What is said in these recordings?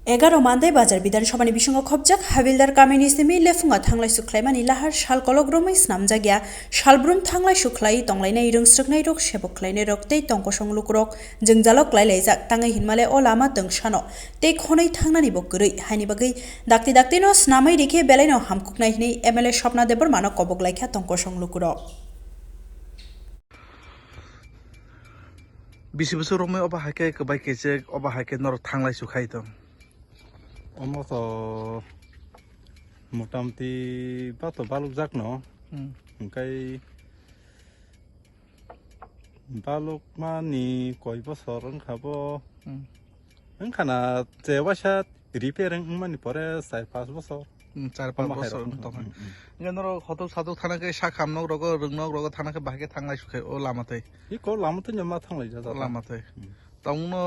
11 मानदाय बाजार विधानसभानि बिसंगाव खबजाक हाबिलदार कामिनि सिमि लेफुङा थांलाय सुख्लायमानि लाहार साल कलग्रमै स्नामजागिया सालब्रुम थांलाय सुख्लाय तंलायनाय रोंस्रोगनाय रक सेबख्लायनाय रक तै तंकसं लुकरक जोंजालक लायलायजाक ताङै हिनमाले अ लामा तंसानो तै खनै थांनानि बो गरै हानि बागै दाक्ति दाक्तिनो स्नामै रिखे बेलायनो हामकुकनाय हिनै एमएलए स्वप्ना देबरमानो कबकलायखा तंकसं लुकरक बिसि बोसोर रमै अबा हाके कबाय केसे अबा हाके नर थांलाय सुखाय दं almost মোটামুটি বাতো বালুক যাক ন ओमफ्राय বালুক মানি কয় বছর ওंखाबो ओंखाना जेवासा रिपेयारिं मानि परे 4-5 বছর 4-5 বছর তখন নর হত সাদু থানাকে শাখাম নক রগ রংনক রগ থানাকে বাহাকে থাंलाय सुखाय ও লামাতে इको लामते नमा थांलाय जा लामाते ताउनो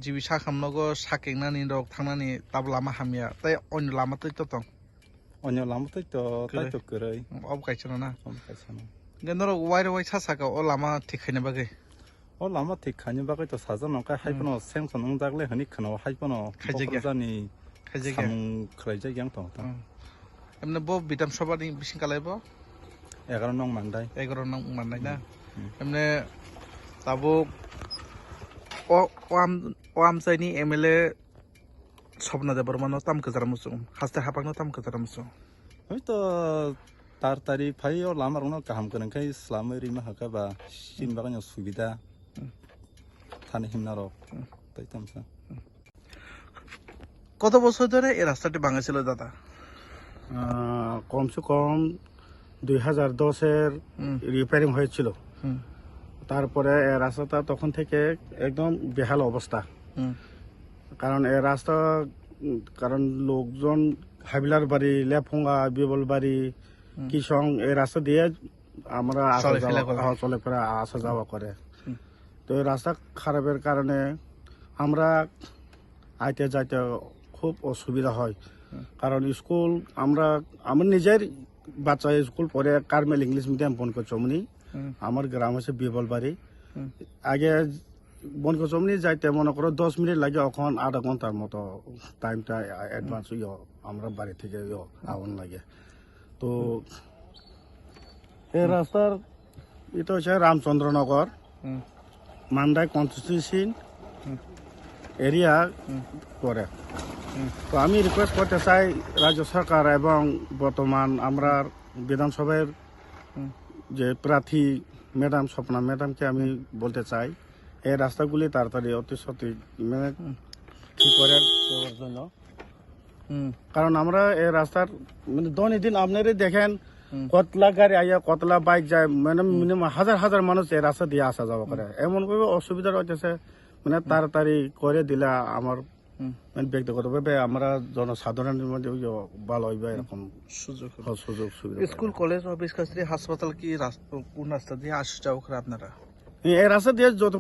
जिबि शाखाम नग शाकेंनानि रग थांनानि ताब लामा हामिया ताय अन लामाते तो तंग अन्य लामते तो ताय तो करै अब कायसनो ना अब कायसनो गेनर वाइ सासाका ओ लामा थिखैने बागै ओ लामा थिखानि बागै तो साजा नका हाइपनो सेंसन नंग जागले हनि खनो हाइपनो खायजानि खायजानि खरायजा ग्यां तो एमने बो बिधान सभानि बिसिं कालायबो 11 नंग मानदाय 11 नंग मानदाय ना एमने ताबो ओआमसाइनि एमएलए स्वप्ना देबरमानो ताम कजारामुसु हास्ते हापाकनो ताम कजारामुसु हयतो तारतारि फाइयो लामारनो गाहाम गोनांखाय इस्लामै रिमा हाकाबा सिन बागानो सुबिदा थाने हिमनारो তাই তামসা কত বছর ধরে এই রাস্তাটি ভাঙাছিল দাদা কমসে কম 2010-এর রিপেয়ারিং হয়েছিল তারপরে এই রাস্তাটা তখন থেকে একদম বেহাল অবস্থা কারণ এই রাস্তা কারণ লোকজন হাবিলার বাড়ি লেফুঙ্গা বিবল বাড়ি কিসং এই রাস্তা দিয়ে আমরা চলাফেরা আসা যাওয়া করে তো এই রাস্তা খারাপের কারণে আমরা আইতে যাইতে খুব অসুবিধা হয় কারণ স্কুল আমার নিজের বাচ্চা স্কুল পড়ে কারমেল ইংলিশ মিডিয়াম বনকচমনি আমার গ্রাম হচ্ছে বিবলবাড়ি আগে বনকচমনি যাইতে মনে করো 10 মিনিট লাগে এখন আধা ঘন্টার মতো টাইমটা অ্যাডভান্স আমরা বাড়ি থেকে আউন লাগে তো এই রাস্তার এটা হচ্ছে রামচন্দ্রনগর মান্দাই কনস্টিটিউশন এরিয়া পড়ে তো আমি রিকোয়েস্ট করতে চাই রাজ্য সরকার এবং বর্তমান আমরা বিধানসভার যে প্রার্থী ম্যাডাম স্বপ্না ম্যাডামকে আমি বলতে চাই এই রাস্তাগুলি তাড়াতাড়ি অতি সত্যি মানে ঠিক করার জন্য কারণ আমরা এই রাস্তার মানে দৈনন্দিন আপনারই দেখেন কতলা গাড়ি আইয়া কতলা বাইক যায় মানে মিনিমাম হাজার হাজার মানুষ এই রাস্তা দিয়ে আসা যাওয়া করে এমনভাবে অসুবিধা রয়েছে মানে তাড়াতাড়ি করে দিলে আমার মানে ব্যক্তিগতভাবে আমরা জনসাধারণের মধ্যে ভালো হইবে এরকম সুযোগ সুবিধা স্কুল কলেজ অফিস কাছারি হাসপাতাল কি কোন রাস্তা দিয়ে আসা যাওয়া করে আপনারা এই রাস্তা দিয়ে যত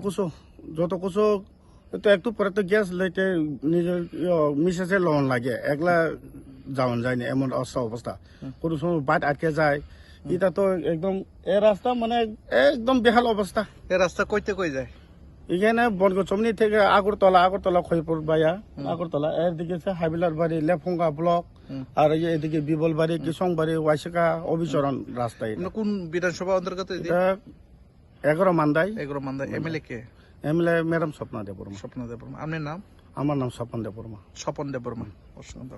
কিছু তো একটু পরে তো গ্যাস লাইতে নিজের মিসেসের লোন লাগে একলা যাওয়ান যায়নি এমন অবস্থা কোনো সময় বাইট আটকে যায় এটা তো একদম এই রাস্তা মানে একদম বেহাল অবস্থা এই রাস্তা কইতে কই যায় এখানে বনগচমনি থেকে আগরতলা খৈপুর বাইয়া আগরতলা এর দিকে হাবিলার বাড়ি লেফুঙ্গা ব্লক আর এদিকে বিবল বাড়ি কিসং বাড়ি ওয়াইসিকা অবিচরণ রাস্তায় কোন বিধানসভা অন্তর্গত 11 মানদাই এমএলএ কে এমএলএ ম্যাডাম স্বপ্না দেববর্মা আপনার নাম আমার নাম স্বপন দেববর্মা অসংখ্য